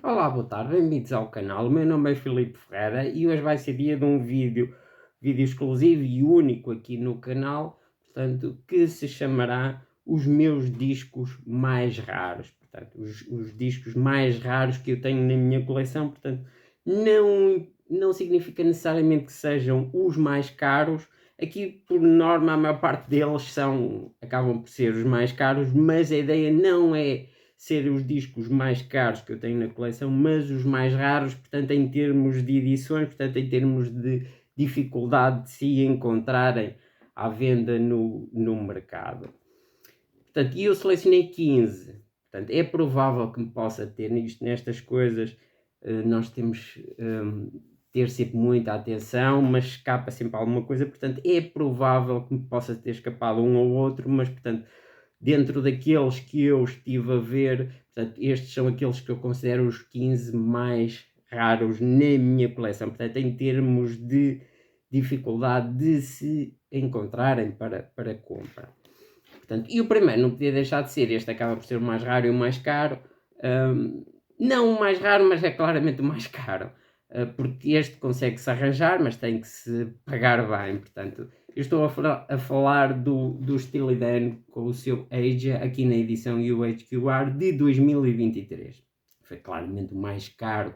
Olá, boa tarde, bem-vindos ao canal. O meu nome é Filipe Ferreira e hoje vai ser dia de um vídeo exclusivo e único aqui no canal, portanto, que se chamará Os Meus Discos Mais Raros. Portanto, os discos mais raros que eu tenho na minha coleção, portanto, não significa necessariamente que sejam os mais caros. Aqui, por norma, a maior parte deles acabam por ser os mais caros, mas a ideia não é ser os discos mais caros que eu tenho na coleção, mas os mais raros, portanto, em termos de edições, portanto, em termos de dificuldade de se encontrarem à venda no mercado. Portanto, eu selecionei 15. Portanto, é provável que me possa ter nestas coisas. Nós temos ter sempre muita atenção, mas escapa sempre alguma coisa. Portanto, é provável que me possa ter escapado um ou outro, mas, portanto, dentro daqueles que eu estive a ver, portanto, estes são aqueles que eu considero os 15 mais raros na minha coleção, portanto, em termos de dificuldade de se encontrarem para compra. Portanto, e o primeiro não podia deixar de ser, este acaba por ser o mais raro e o mais caro, não o mais raro, mas é claramente o mais caro, porque este consegue-se arranjar, mas tem que se pagar bem, portanto, eu estou a falar do Steely Dan com o seu Age aqui na edição UHQR de 2023. Foi claramente o mais caro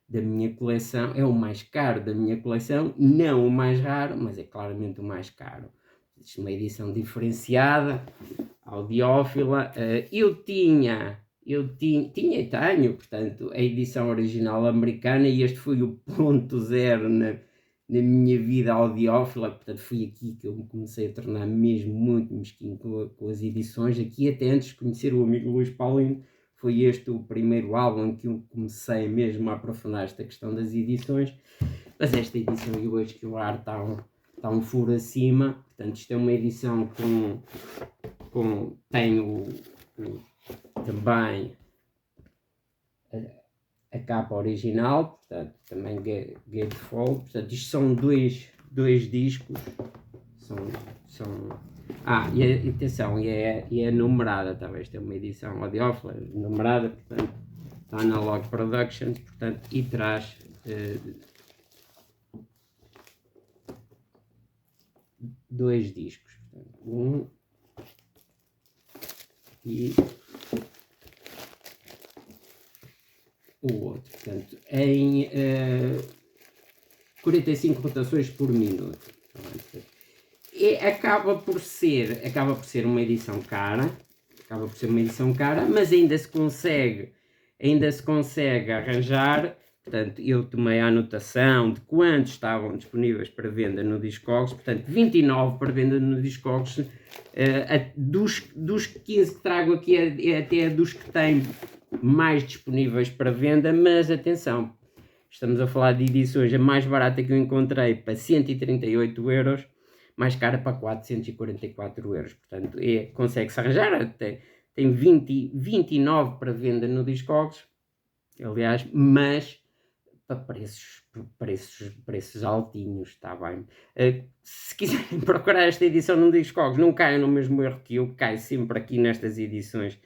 da minha coleção, é o mais caro da minha coleção, não o mais raro, mas é claramente o mais caro. Existe uma edição diferenciada, audiófila. Eu tinha e tenho, portanto, a edição original americana e este foi o ponto zero na minha vida audiófila, portanto foi aqui que eu me comecei a tornar mesmo muito mesquinho com as edições, aqui até antes de conhecer o amigo Luís Paulino, foi este o primeiro álbum que eu comecei mesmo a aprofundar esta questão das edições, mas esta edição eu acho que o ar está um furo acima, portanto isto é uma edição tem também a capa original, portanto, também Gatefold, portanto, isto são dois discos, e atenção, e é numerada, talvez tenha uma edição audiófila numerada, portanto, Analog Productions, portanto, e traz dois discos, portanto, um e o outro, portanto, em 45 rotações por minuto. E acaba por ser uma edição cara, mas ainda se consegue arranjar. Portanto, eu tomei a anotação de quantos estavam disponíveis para venda no Discogs, portanto 29 para venda no Discogs, dos 15 que trago aqui é até dos que têm mais disponíveis para venda, mas atenção, estamos a falar de edições, a mais barata que eu encontrei para 138 euros, mais cara para 444 euros, portanto consegue-se arranjar, tem 29 para venda no Discogs, aliás, mas para preços altinhos, está bem. Se quiserem procurar esta edição no Discogs, não caiam no mesmo erro que eu, caio sempre aqui nestas edições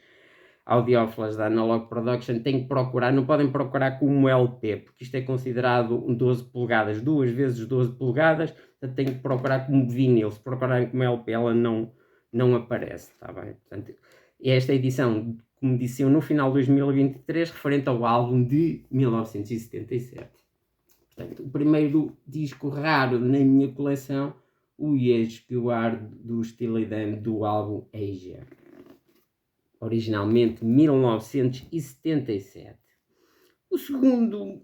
audiófilas da Analog Production, tem que procurar, não podem procurar como LP, porque isto é considerado 12 polegadas, 2 vezes 12 polegadas, portanto tem que procurar como vinil, se procurarem como LP ela não aparece, está bem? Portanto, esta edição, como disse eu, no final de 2023, referente ao álbum de 1977. Portanto, o primeiro disco raro na minha coleção, o UHQR do Steely Dan do álbum Asia, originalmente 1977. O segundo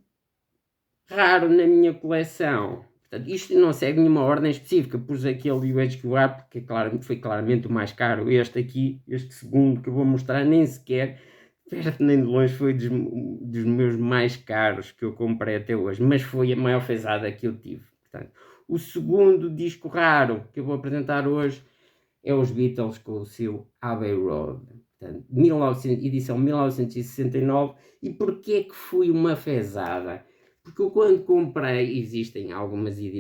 raro na minha coleção, portanto, isto não segue nenhuma ordem específica, pus aquele UHQR porque foi claramente o mais caro. Este aqui, este segundo que eu vou mostrar, nem sequer, perto nem de longe, foi dos meus mais caros que eu comprei até hoje, mas foi a maior fezada que eu tive. Portanto, o segundo disco raro que eu vou apresentar hoje é os Beatles com o seu Abbey Road, portanto, edição 1969. E porquê que foi uma fezada? Porque eu quando comprei, existem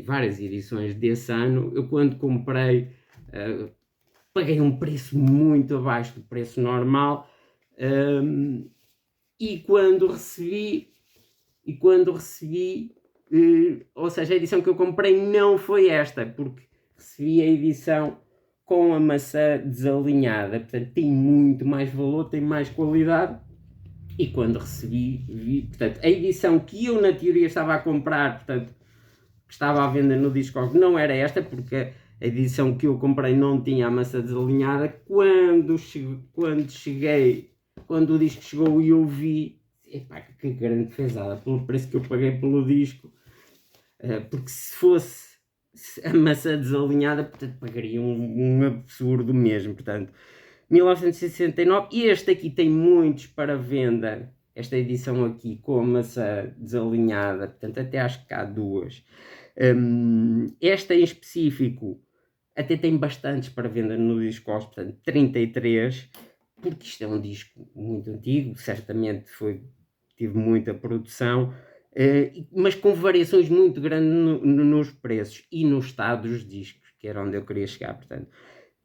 várias edições desse ano, eu quando comprei paguei um preço muito abaixo do preço normal, e quando recebi, ou seja, a edição que eu comprei não foi esta, porque recebi a edição com a maçã desalinhada, portanto tem muito mais valor, tem mais qualidade, e quando recebi, portanto, a edição que eu na teoria estava a comprar, portanto, que estava à venda no Discog, não era esta, porque a edição que eu comprei não tinha a maçã desalinhada. Quando o disco chegou e eu vi, epá, que grande pesada, pelo preço que eu paguei pelo disco, porque se fosse a maçã desalinhada, portanto, pagaria um absurdo mesmo, portanto, 1969, e este aqui tem muitos para venda, esta edição aqui com a maçã desalinhada, portanto, até acho que há duas. Esta em específico até tem bastantes para venda no Discos, portanto 33, porque isto é um disco muito antigo, certamente tive muita produção, mas com variações muito grandes nos preços e no estado dos discos, que era onde eu queria chegar, portanto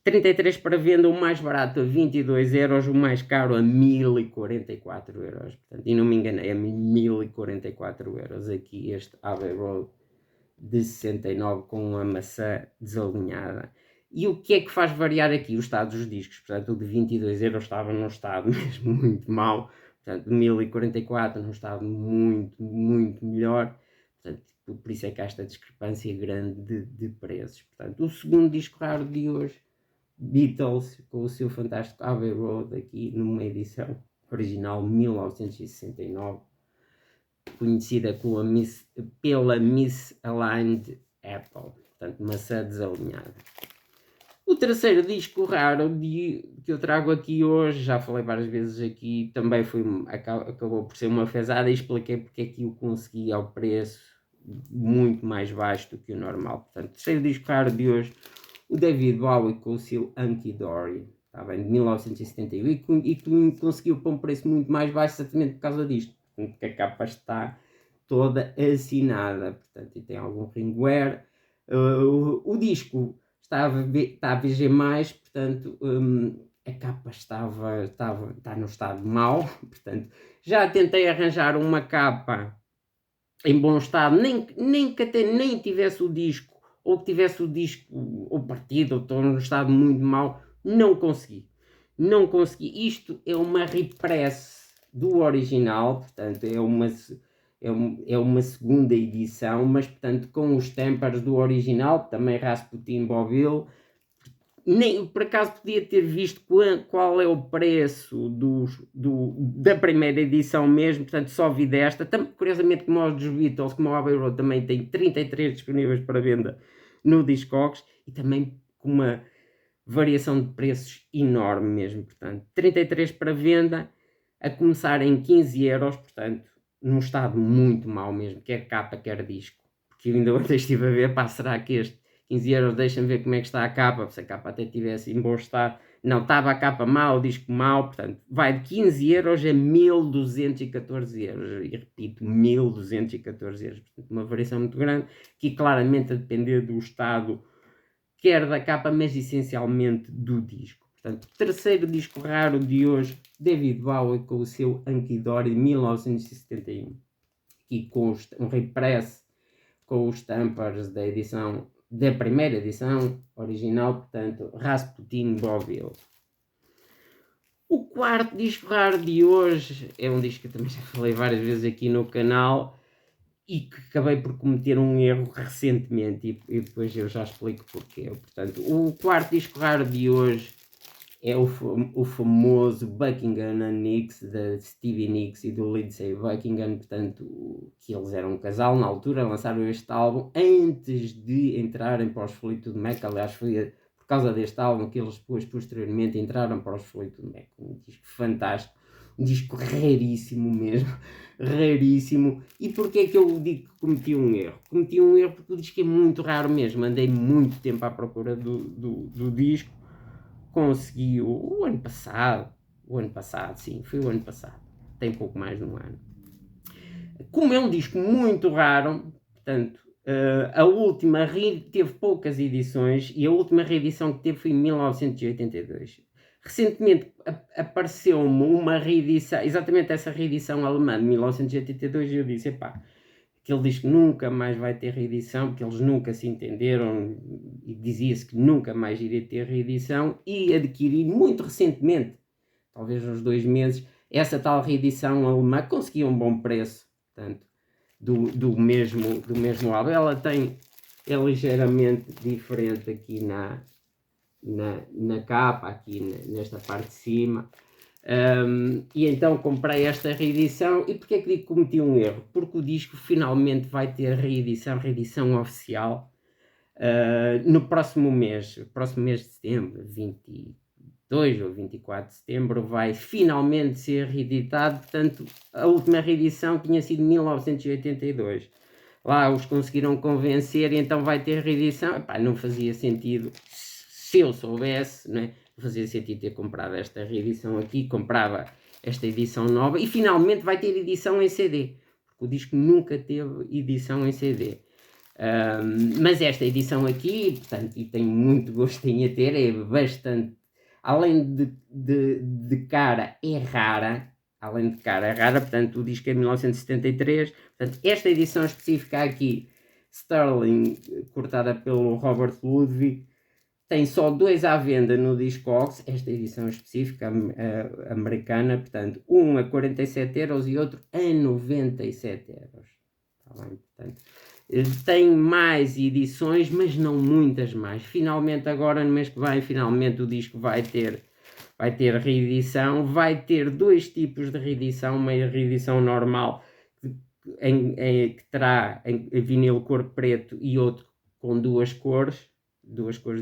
33 para venda, o mais barato a 22 euros, o mais caro a 1044 euros, portanto, e não me enganei, a 1044 euros aqui este Abbey Road de 69 com a maçã desalinhada. E o que é que faz variar aqui o estado dos discos? Portanto, o de 22 euros estava num estado mesmo muito mau, portanto, de 1044 num estado muito, muito melhor, portanto, por isso é que há esta discrepância grande de preços. Portanto, o segundo disco raro de hoje, Beatles, com o seu fantástico Abbey Road, aqui numa edição original 1969, conhecida pela Misaligned Apple, portanto, maçã desalinhada. O terceiro disco raro que eu trago aqui hoje, já falei várias vezes aqui, também acabou por ser uma fezada e expliquei porque é que eu consegui ao preço muito mais baixo do que o normal. Portanto, o terceiro disco raro de hoje, o David Bowie com o seu Hunky Dory, está bem, de 1971, e que conseguiu por um preço muito mais baixo exatamente por causa disto, porque a capa está toda assinada, portanto, e tem algum ringware. O disco está a VG+, portanto, a capa está no estado mau, portanto, já tentei arranjar uma capa em bom estado, nem que até nem tivesse o disco, ou que tivesse o disco ou partido, ou num estado muito mau, não consegui. Isto é uma repress do original, portanto, é uma segunda edição, mas, portanto, com os tampers do original, também Rasputin Boville. Nem, por acaso podia ter visto qual é o preço da primeira edição mesmo, portanto só vi desta. Curiosamente, como os dos Beatles, como o Abbey Road, também tem 33 disponíveis para venda no Discogs, e também com uma variação de preços enorme mesmo, portanto 33 para venda, a começar em 15 euros, portanto num estado muito mau mesmo, quer capa, quer disco, porque eu ainda ontem estive a ver, pá, será que este 15 euros, deixa-me ver como é que está a capa, se a capa até estivesse em bom estado. Não, estava a capa mal, o disco mal, portanto, vai de 15 euros a 1214 euros, e repito, 1214 euros, portanto, uma variação muito grande, que claramente a depender do estado, quer da capa, mas essencialmente do disco. Portanto, terceiro disco raro de hoje, David Bowie com o seu Hunky Dory de 1971, e com um repress com os tampers da primeira edição original, portanto, Rasputin Boville. O quarto disco raro de hoje é um disco que eu também já falei várias vezes aqui no canal e que acabei por cometer um erro recentemente, e depois eu já explico porquê. Portanto, o quarto disco raro de hoje é o famoso Buckingham Nicks, da Stevie Nicks e do Lindsey Buckingham, portanto, que eles eram um casal na altura, lançaram este álbum antes de entrarem para os Fleetwood Mac. Aliás, foi por causa deste álbum que eles depois, posteriormente, entraram para os Fleetwood Mac. Um disco fantástico, um disco raríssimo mesmo, raríssimo. E porquê é que eu digo que cometi um erro? Cometi um erro porque o disco é muito raro mesmo, andei muito tempo à procura do disco. Consegui o ano passado, sim, foi o ano passado, tem pouco mais de um ano. Como é um disco muito raro, portanto, a última teve poucas edições, e a última reedição que teve foi em 1982. Recentemente apareceu-me uma reedição, exatamente essa reedição alemã de 1982, e eu disse, epá, que ele diz que nunca mais vai ter reedição, porque eles nunca se entenderam, e dizia-se que nunca mais iria ter reedição, e adquiri muito recentemente, talvez uns 2 meses, essa tal reedição alemã, consegui um bom preço, portanto, do mesmo álbum. Ela é ligeiramente diferente aqui na capa, aqui nesta parte de cima. E então comprei esta reedição. E porquê é que digo que cometi um erro? Porque o disco finalmente vai ter reedição oficial, no próximo mês de setembro, 22 ou 24 de setembro, vai finalmente ser reeditado. Portanto, a última reedição tinha sido 1982. Lá os conseguiram convencer, e então vai ter reedição. Epá, não fazia sentido, se eu soubesse, não é? Não fazia sentido ter comprado esta reedição aqui, comprava esta edição nova, e finalmente vai ter edição em CD, porque o disco nunca teve edição em CD. Mas esta edição aqui, portanto, e tenho muito gosto em a ter, é bastante, além de cara, é rara. Além de cara, é rara, portanto, o disco é de 1973. Portanto, esta edição específica aqui, Sterling, cortada pelo Robert Ludwig, tem só 2 à venda no Discogs, esta edição específica americana, portanto, um a 47€ e outro a 97€. Está bem? Portanto, tem mais edições, mas não muitas mais. Finalmente, agora no mês que vem, finalmente o disco vai ter reedição. Vai ter 2 tipos de reedição, uma reedição normal que terá em vinil cor preto, e outro com duas cores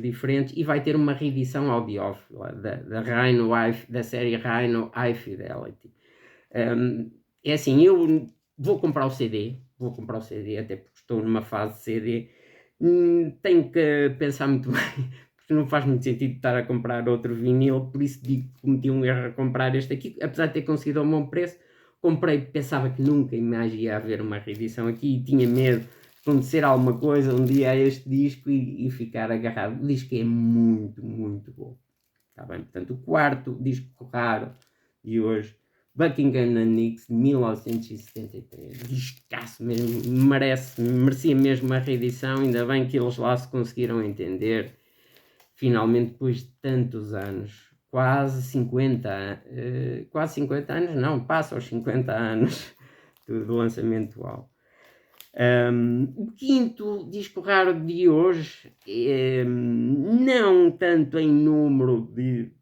diferentes, e vai ter uma reedição audiófila da série Rhino High Fidelity. É assim, eu vou comprar o CD, até porque estou numa fase de CD. Tenho que pensar muito bem, porque não faz muito sentido estar a comprar outro vinil, por isso digo que cometi um erro a comprar este aqui, apesar de ter conseguido a um bom preço. Comprei, pensava que nunca mais ia haver uma reedição aqui, e tinha medo de acontecer alguma coisa um dia a este disco e ficar agarrado. O disco é muito, muito bom. Está bem? Portanto, o quarto disco raro de hoje, Buckingham and Nicks, de 1973. Discaço mesmo, merecia mesmo uma reedição. Ainda bem que eles lá se conseguiram entender, finalmente, depois de tantos anos. Quase 50 anos, não, passa aos 50 anos do lançamento do álbum. O quinto disco raro de hoje, não tanto em número de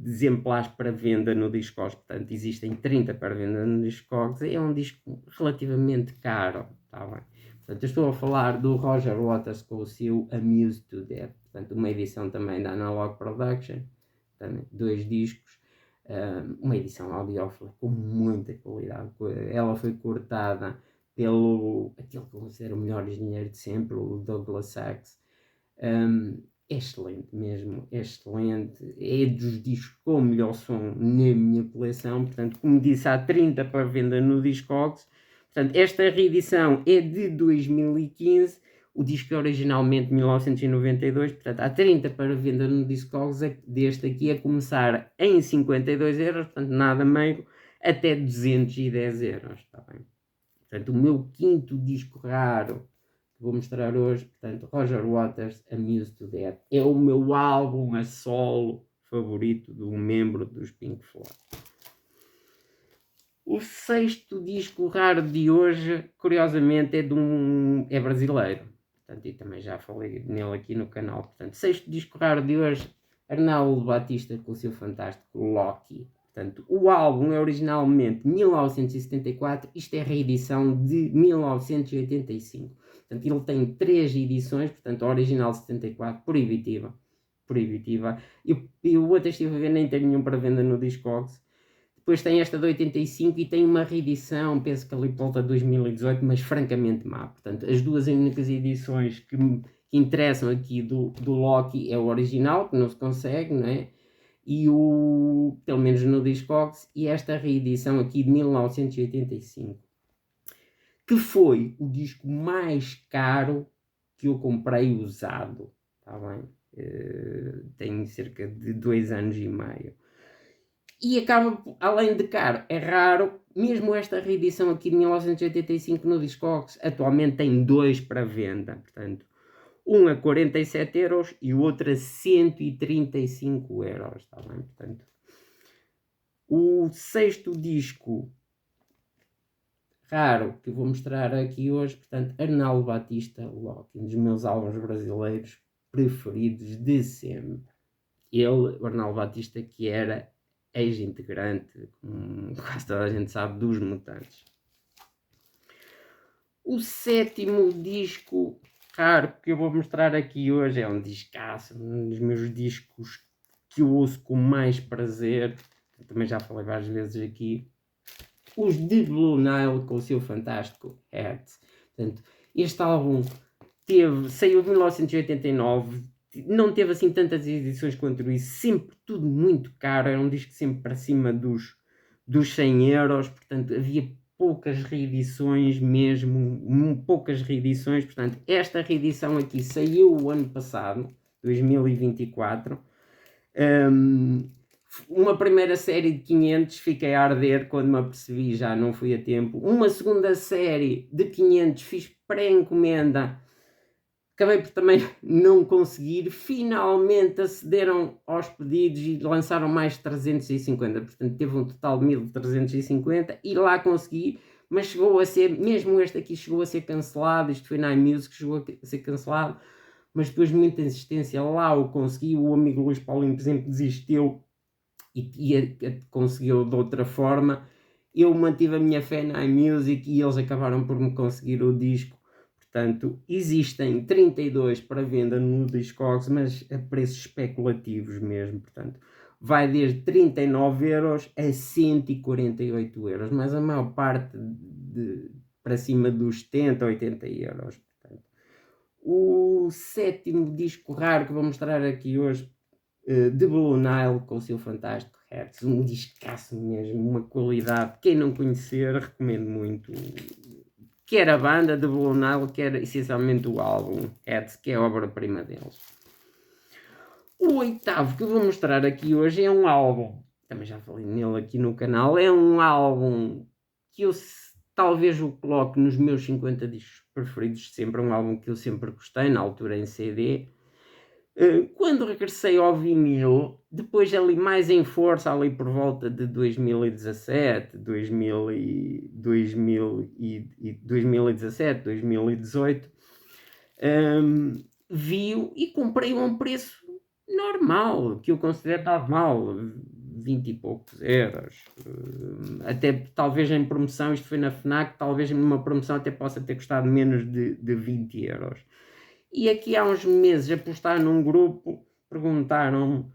exemplares para venda no Discogs, portanto existem 30 para venda no Discogs, é um disco relativamente caro, está bem? Portanto, eu estou a falar do Roger Waters com o seu Amused to Death, portanto uma edição também da Analog Production, também 2 discos, uma edição audiófila com muita qualidade. Ela foi cortada pelo aquele que eu considero o melhor engenheiro de sempre, o Douglas Sachs. É excelente mesmo, é excelente, é dos discos com o melhor som na minha coleção. Portanto, como disse, há 30 para venda no Discogs. Portanto, esta reedição é de 2015, o disco é originalmente de 1992, portanto há 30 para venda no Discogs, deste aqui a começar em 52€, portanto nada meio, até 210€, está bem? Portanto, o meu quinto disco raro que vou mostrar hoje, portanto, Roger Waters, Amused to Death, é o meu álbum a solo favorito de um membro dos Pink Floyd. O sexto disco raro de hoje, curiosamente, é brasileiro. Portanto, e também já falei nele aqui no canal. Portanto, sexto disco raro de hoje, Arnaldo Batista com o seu fantástico Loki. Portanto, o álbum é originalmente 1974, isto é a reedição de 1985. Portanto, ele tem 3 edições, portanto, a original 74, proibitiva. Eu até estive a ver, nem tenho nenhum para venda no Discogs. Depois tem esta de 85 e tem uma reedição, penso que ali por volta de 2018, mas francamente má. Portanto, as 2 únicas edições que interessam aqui do Loki é o original, que não se consegue, não é? E pelo menos no Discogs, e esta reedição aqui de 1985, que foi o disco mais caro que eu comprei usado, está bem? tem cerca de 2 anos e meio. E acaba, além de caro, é raro, mesmo esta reedição aqui de 1985 no Discogs, atualmente tem 2 para venda, portanto, um a 47€ e o outro a 135€, está bem? Portanto, o sexto disco raro que eu vou mostrar aqui hoje, portanto, Arnaldo Batista Loki, um dos meus álbuns brasileiros preferidos de sempre. Ele, o Arnaldo Batista, que era ex-integrante, como quase toda a gente sabe, dos Mutantes. O sétimo disco raro que eu vou mostrar aqui hoje é um discaço, um dos meus discos que eu ouço com mais prazer. Eu também já falei várias vezes aqui. Os The Blue Nile com o seu fantástico Hertz. Portanto, este álbum saiu de 1989, não teve assim tantas edições quanto isso, sempre tudo muito caro, era um disco sempre para cima dos 100€, portanto havia poucas reedições mesmo, poucas reedições, portanto esta reedição aqui saiu o ano passado, 2024, uma primeira série de 500 fiquei a arder quando me apercebi, já não fui a tempo. Uma segunda série de 500 fiz pré-encomenda, acabei por também não conseguir. Finalmente acederam aos pedidos e lançaram mais 350, portanto teve um total de 1350 e lá consegui, mas chegou a ser, mesmo este aqui chegou a ser cancelado, isto foi na iMusic, chegou a ser cancelado, mas depois de muita insistência lá o consegui. O amigo Luís Paulinho, por exemplo, desistiu e conseguiu de outra forma. Eu mantive a minha fé na iMusic e eles acabaram por me conseguir o disco. Portanto, existem 32 para venda no Discogs, mas a preços especulativos mesmo. Portanto, vai desde 39€ a 148€, mas a maior parte para cima dos 70, 80€. Portanto, o sétimo disco raro que vou mostrar aqui hoje, The Blue Nile com o seu fantástico Hertz, um discaço mesmo, uma qualidade. Quem não conhecer, recomendo muito. Quer a banda The Blue Nile, quer essencialmente o álbum Hertz, que é a obra-prima deles. O oitavo que eu vou mostrar aqui hoje é um álbum, também já falei nele aqui no canal, é um álbum que eu talvez o coloque nos meus 50 discos preferidos de sempre, um álbum que eu sempre gostei, na altura em CD. Quando regressei ao vinil, depois ali mais em força, ali por volta de 2017, 2018, vi-o e comprei a um preço normal, que eu considero normal, 20 e poucos euros. Até talvez em promoção, isto foi na FNAC, talvez numa promoção até possa ter custado menos de 20€. E aqui há uns meses, a postar num grupo, perguntaram-me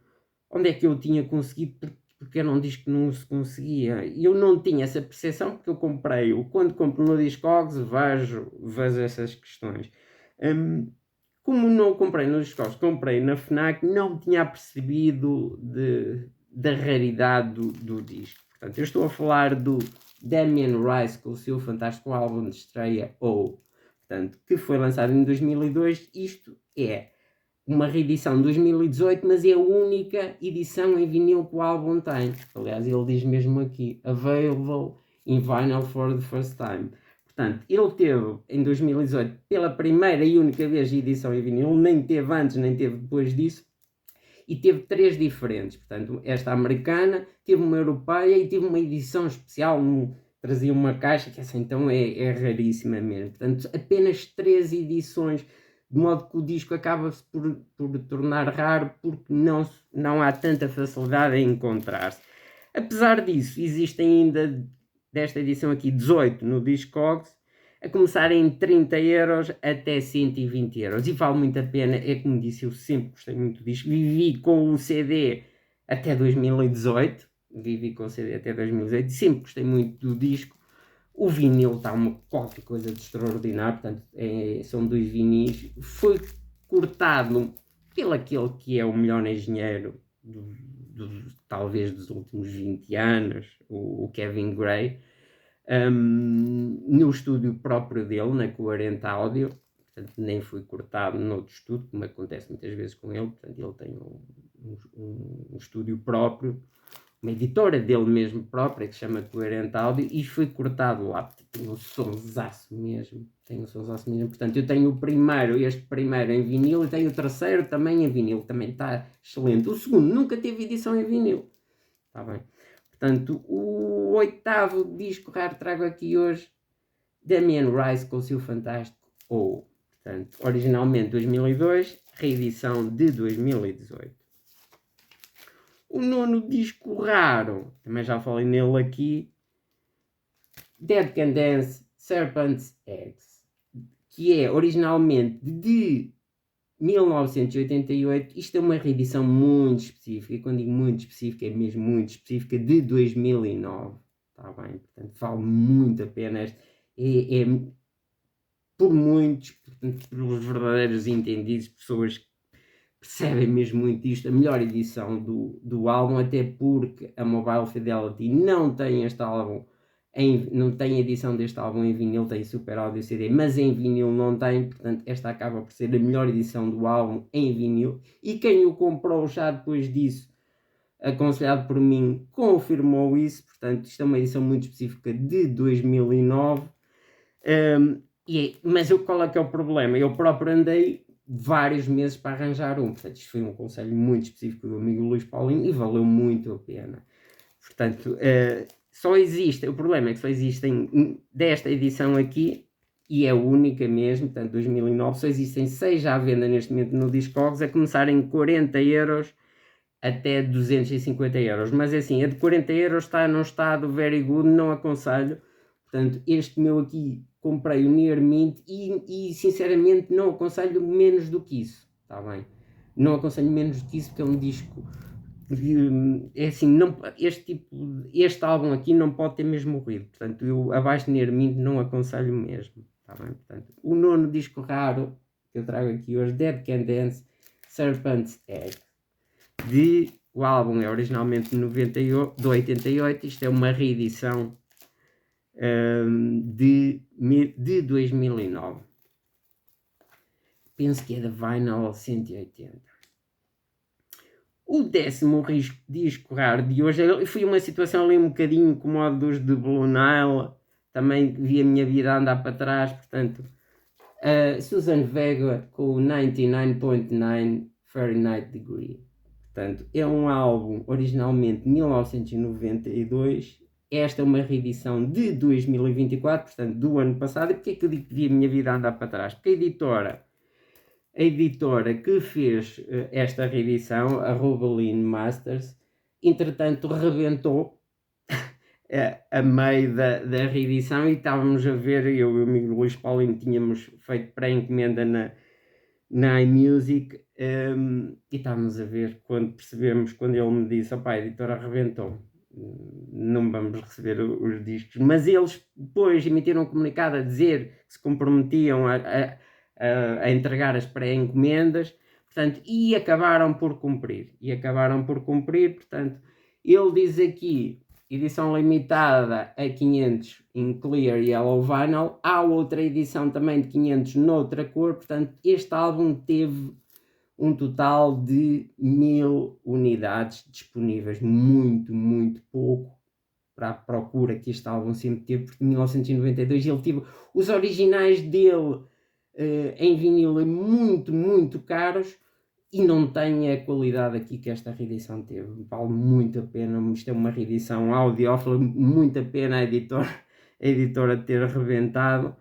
onde é que eu tinha conseguido, porque era um disco que não se conseguia. E eu não tinha essa percepção, porque eu comprei-o. Quando compro no Discogs, vejo essas questões. Como não comprei no Discogs, comprei na FNAC, não tinha percebido da raridade do disco. Portanto, eu estou a falar do Damien Rice com o seu fantástico álbum de estreia, portanto, que foi lançado em 2002. Isto é uma reedição de 2018, mas é a única edição em vinil que o álbum tem. Aliás, ele diz mesmo aqui, available in vinyl for the first time. Portanto, ele teve em 2018 pela primeira e única vez edição em vinil, nem teve antes, nem teve depois disso, e teve 3 diferentes. Portanto, esta americana, teve uma europeia e teve uma edição especial, trazia uma caixa que essa então é raríssima mesmo. Portanto, apenas 3 edições, de modo que o disco acaba-se por tornar raro, porque não há tanta facilidade em encontrar-se. Apesar disso, existem ainda, desta edição aqui, 18 no Discogs, a começar em 30€ até 120€. E vale muito a pena, é como disse, eu sempre gostei muito disto. Vivi com o CD até 2018, sempre gostei muito do disco. O vinil está qualquer coisa de extraordinário, portanto, são 2 vinis. Foi cortado pelo aquele que é o melhor engenheiro, talvez dos últimos 20 anos, o Kevin Gray, no estúdio próprio dele, na Coherent Audio. portanto nem foi cortado noutro estúdio, como acontece muitas vezes com ele, portanto ele tem um estúdio próprio, uma editora dele mesmo própria, que se chama Coherent Audio, e foi cortado lá, porque tem um sonsaço mesmo, portanto eu tenho o primeiro, este primeiro em vinil, e tenho o terceiro também em vinil, também está excelente. O segundo nunca teve edição em vinil, está bem? Portanto, o oitavo disco raro trago aqui hoje, Damien Rice com o seu fantástico ou, portanto, originalmente 2002, reedição de 2018. O nono disco raro, também já falei nele aqui, Dead Can Dance, Serpent's Eggs, que é originalmente de 1988, isto é uma reedição muito específica, e quando digo muito específica, é mesmo muito específica, de 2009, está bem? Portanto, vale muito a pena, é por muitos, portanto, pelos verdadeiros entendidos, pessoas que percebem mesmo muito isto, a melhor edição do álbum, até porque a Mobile Fidelity não tem este álbum, não tem edição deste álbum em vinil, tem Super Audio CD, mas em vinil não tem, portanto esta acaba por ser a melhor edição do álbum em vinil, e quem o comprou já depois disso, aconselhado por mim, confirmou isso, portanto isto é uma edição muito específica de 2009, mas qual é que é o problema? Eu próprio andei vários meses para arranjar um, portanto isto foi um conselho muito específico do amigo Luís Paulinho e valeu muito a pena. Portanto, o problema é que só existem desta edição aqui, e é única mesmo, portanto 2009, só existem 6 à venda neste momento no Discogs, a começar em 40€ até 250€, mas é assim, a de 40€ está num estado very good, não aconselho. Portanto, este meu aqui comprei o Near Mint e sinceramente não aconselho menos do que isso, está bem? Não aconselho menos do que isso porque é um disco, é assim, não, este álbum aqui não pode ter mesmo ruído, portanto eu abaixo de Near Mint não aconselho mesmo, está bem? Portanto, o nono disco raro que eu trago aqui hoje, Dead Can Dance, Serpent's Egg. O álbum é originalmente de 88, isto é uma reedição de 2009. Penso que é da Vinyl 180. O 10º disco raro de hoje, foi uma situação ali um bocadinho como a dos de Blue Nile, também vi a minha vida andar para trás, portanto, Suzanne Vega com o 99.9 Fahrenheit Degree. Portanto, é um álbum originalmente de 1992, esta é uma reedição de 2024, portanto do ano passado. E porquê é que eu digo que vi a minha vida andar para trás? Porque a editora que fez esta reedição, a Rubeline Masters, entretanto rebentou a meio da reedição, e estávamos a ver, eu e o amigo Luís Paulinho tínhamos feito pré-encomenda na iMusic, e estávamos a ver, quando percebemos, quando ele me disse, opá, a editora arrebentou, não vamos receber os discos, mas eles depois emitiram um comunicado a dizer que se comprometiam a entregar as pré-encomendas, portanto, e acabaram por cumprir, portanto, ele diz aqui, edição limitada a 500 em Clear Yellow Vinyl, há outra edição também de 500 noutra cor, portanto este álbum teve um total de 1000 unidades disponíveis, muito pouco para a procura que este álbum sempre teve, porque em 1992 ele teve os originais dele em vinil muito caros, e não tem a qualidade aqui que esta reedição teve. Vale muito a pena, isto é uma reedição audiófila, muito a pena a editora ter arrebentado.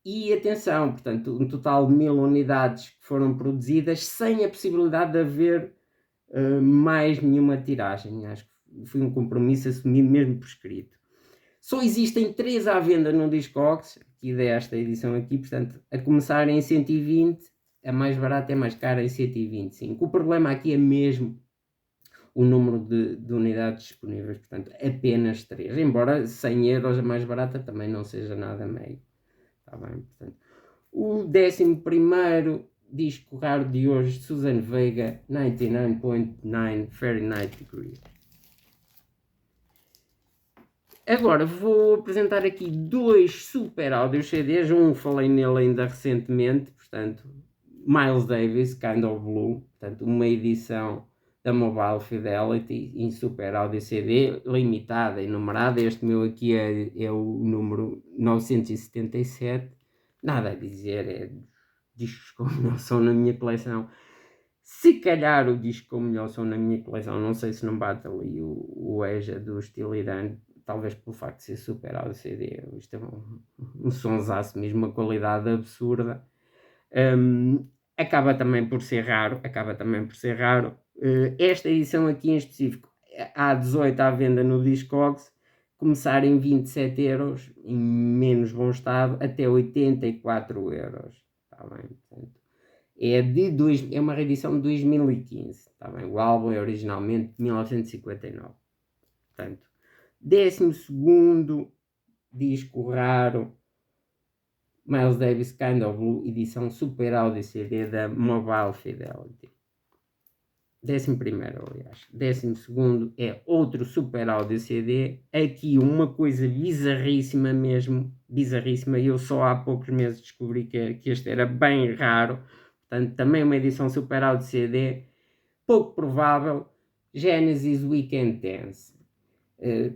E atenção, portanto, um total de 1000 unidades que foram produzidas sem a possibilidade de haver mais nenhuma tiragem. Acho que foi um compromisso assumido mesmo por escrito. Só existem 3 à venda no Discogs, aqui desta edição aqui, portanto, a começar em 120, a mais barata é mais cara em 125. O problema aqui é mesmo o número de unidades disponíveis, portanto, apenas 3. Embora 100€ a mais barata também não seja nada meio. Está bem? Portanto, o 11º disco raro de hoje, Suzanne Vega, 99.9 Fahrenheit Degree. Agora vou apresentar aqui dois super áudios CDs, um falei nele ainda recentemente, portanto, Miles Davis, Kind of Blue, portanto, uma edição da Mobile Fidelity em super áudio CD, limitada e numerada. Este meu aqui é o número 977, nada a dizer, é discos com melhor som na minha coleção. Se calhar o disco com melhor som na minha coleção, não sei se não bate ali o EJA do Steely Dan, talvez pelo facto de ser super áudio CD. Isto é um sonsaço mesmo, uma qualidade absurda. Acaba também por ser raro, esta edição aqui em específico, há 18 à venda no Discogs, começar em 27 euros, em menos bom estado, até 84 euros. Está bem? Portanto, é uma reedição de 2015. Está bem? O álbum é originalmente de 1959. Portanto, 12º disco raro, Miles Davis, Kind of Blue, edição Super Audio CD da Mobile Fidelity. 11º, aliás. 12º é outro Super Audio CD. Aqui uma coisa bizarríssima mesmo, bizarríssima. Eu só há poucos meses descobri que este era bem raro. Portanto, também uma edição Super Audio CD. Pouco provável. Genesis Weekend Dance.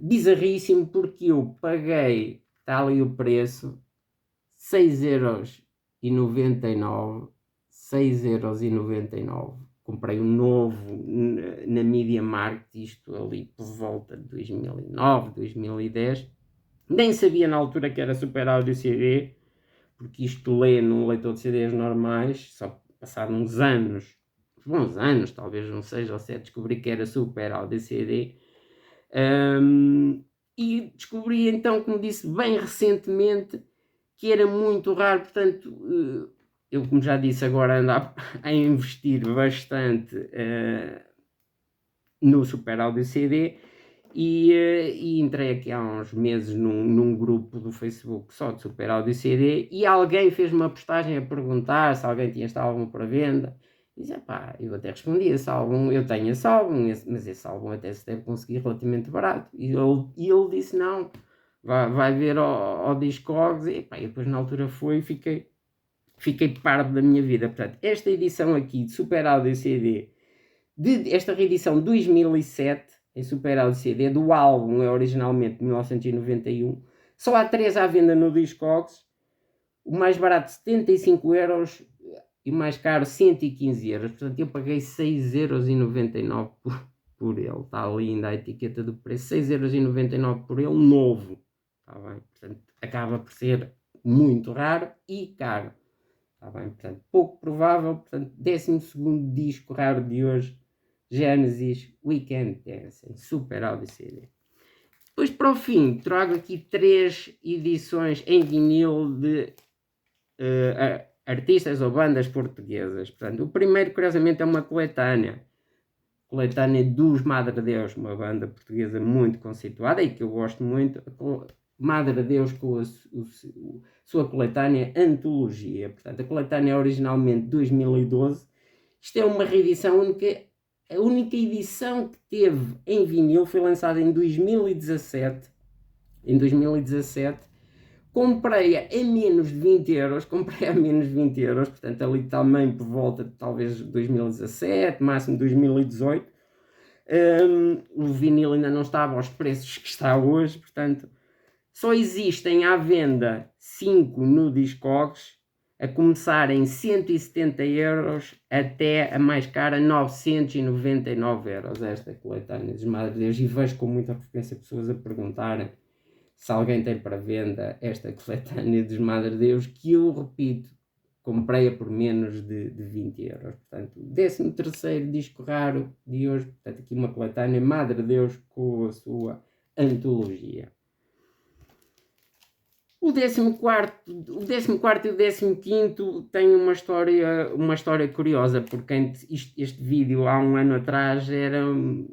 Bizarríssimo porque eu paguei, está ali o preço, 6,99€. 6,99€. Comprei um novo na Media Market, isto ali por volta de 2009, 2010. Nem sabia na altura que era Super Audio CD, porque isto lê num leitor de CDs normais, só passaram uns anos, bons anos, talvez uns 6 ou 7, descobri que era Super Audio CD. E descobri então, como disse, bem recentemente, que era muito raro. Portanto, eu, como já disse, agora ando a investir bastante no Super Audio CD e entrei aqui há uns meses num grupo do Facebook só de Super Audio CD e alguém fez uma postagem a perguntar se alguém tinha este álbum para venda. E disse, pá, eu até respondi, esse álbum, eu tenho esse álbum, mas esse álbum até se deve conseguir relativamente barato. E ele disse, não, vai ver ao Discogs. E pá, eu depois na altura fui e fiquei parvo da minha vida. Portanto, esta edição aqui de Super Audio CD, esta reedição 2007, em Super Audio CD, do álbum é originalmente de 1991, só há 3 à venda no Discogs, o mais barato 75€ e o mais caro 115€. Portanto, eu paguei 6,99€ por ele. Está ali ainda a etiqueta do preço, 6,99€ por ele, novo. Está bem? Portanto, acaba por ser muito raro e caro. Está bem? Portanto, pouco provável. Portanto, 12º disco raro de hoje, Genesis Weekend Dance, em Super Audio CD. Depois, para o fim, trago aqui 3 edições em vinil de artistas ou bandas portuguesas. Portanto, o primeiro, curiosamente, é uma coletânea dos Madre Deus, uma banda portuguesa muito conceituada e que eu gosto muito. Madre Deus com a sua coletânea Antologia. Portanto, a coletânea é originalmente de 2012. Isto é uma reedição única. A única edição que teve em vinil foi lançada em 2017. Comprei-a a menos de 20€, portanto ali também por volta de talvez 2017, máximo 2018. O vinil ainda não estava aos preços que está hoje, portanto só existem à venda 5 no Discogs, a começar em 170€ até a mais cara 999€. Esta coletânea dos Madre Deus, e vejo com muita frequência pessoas a perguntarem se alguém tem para venda esta coletânea dos Madre Deus, que eu repito, comprei-a por menos de 20€. Portanto, o 13º disco raro de hoje, portanto aqui uma coletânea Madre Deus com a sua antologia. O 14º e o 15º têm uma história curiosa, porque este vídeo há um ano atrás eram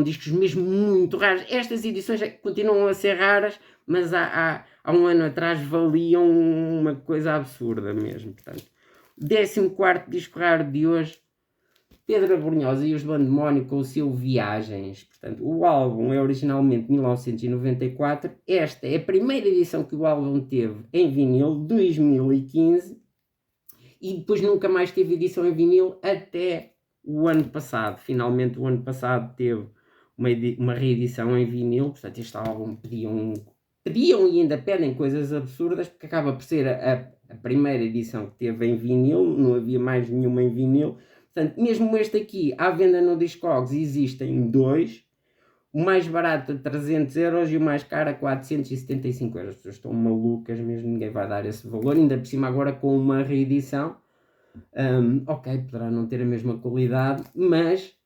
discos mesmo muito raros. Estas edições continuam a ser raras, mas há um ano atrás valiam uma coisa absurda mesmo. Portanto, 14º disco raro de hoje, Pedro Abrunhosa e os Bandemónio com o seu Viagens. Portanto, o álbum é originalmente de 1994. Esta é a primeira edição que o álbum teve em vinil, 2015. E depois nunca mais teve edição em vinil até o ano passado. Finalmente, o ano passado teve uma reedição em vinil. Portanto, este álbum pediam e ainda pedem coisas absurdas, porque acaba por ser a primeira edição que teve em vinil, não havia mais nenhuma em vinil. Portanto, mesmo este aqui, à venda no Discogs, existem dois. O mais barato a 300 euros e o mais caro a 475 euros. As pessoas estão malucas mesmo, ninguém vai dar esse valor, ainda por cima agora com uma reedição. Ok, poderá não ter a mesma qualidade, mas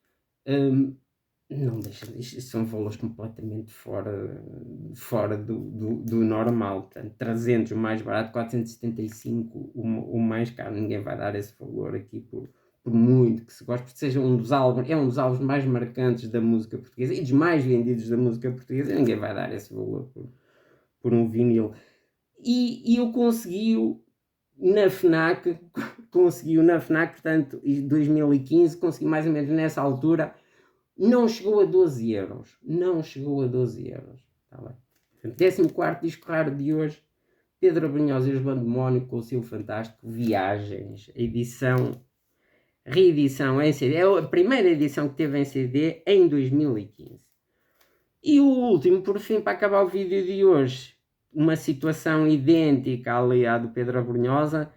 não deixa, são valores completamente fora do normal. Portanto, 300 o mais barato, 475 o mais caro. Ninguém vai dar esse valor aqui por muito que se goste, porque seja um dos álbuns mais marcantes da música portuguesa e dos mais vendidos da música portuguesa. Ninguém vai dar esse valor por um vinil. E eu consegui-o na FNAC, portanto, em 2015, consegui mais ou menos nessa altura. Não chegou a 12 euros. Está bem. 14º disco raro de hoje, Pedro Abrunhosa e os Bandemónio com o seu fantástico Viagens. Reedição em CD. É a primeira edição que teve em CD em 2015. E o último, por fim, para acabar o vídeo de hoje, uma situação idêntica ali à do Pedro Abrunhosa.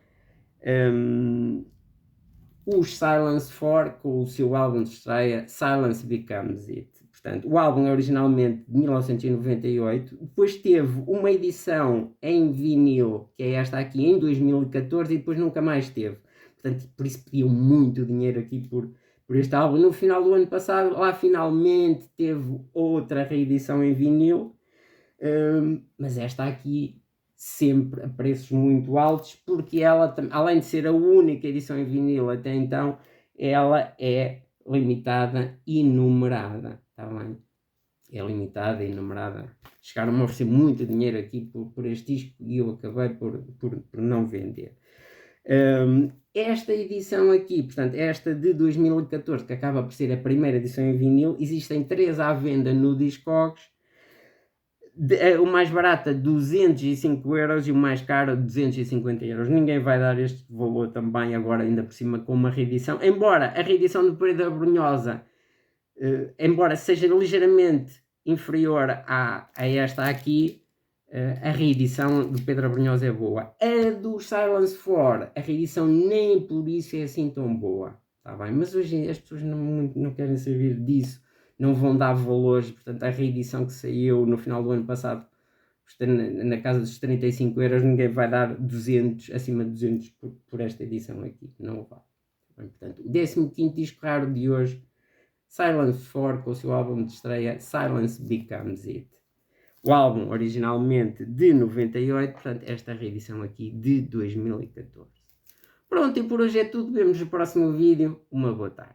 Os Silence 4 com o seu álbum de estreia Silence Becomes It. Portanto, o álbum é originalmente de 1998, depois teve uma edição em vinil, que é esta aqui, em 2014, e depois nunca mais teve. Portanto, por isso pediam muito dinheiro aqui por este álbum. No final do ano passado, lá finalmente teve outra reedição em vinil, mas esta aqui sempre a preços muito altos, porque ela, além de ser a única edição em vinil até então, ela é limitada e numerada, está bem? É limitada e numerada. Chegaram a oferecer muito dinheiro aqui por este disco e eu acabei por não vender. Esta edição aqui, portanto, esta de 2014, que acaba por ser a primeira edição em vinil, existem 3 à venda no Discogs. O mais barato 205 euros e o mais caro 250 euros. Ninguém vai dar este valor também agora, ainda por cima, com uma reedição. Embora a reedição do Pedro Abrunhosa, embora seja ligeiramente inferior a esta aqui, a reedição do Pedro Abrunhosa é boa. A do Silence 4, a reedição nem por isso é assim tão boa. Tá bem? Mas hoje as pessoas não querem saber disso. Não vão dar valores, portanto, a reedição que saiu no final do ano passado, na casa dos 35 euros, ninguém vai dar 200, acima de 200 por esta edição aqui, não vai. Portanto, o 15º disco raro de hoje, Silence 4, com o seu álbum de estreia, Silence Becomes It. O álbum originalmente de 98, portanto, esta reedição aqui de 2014. Pronto, e por hoje é tudo, vemos no próximo vídeo, uma boa tarde.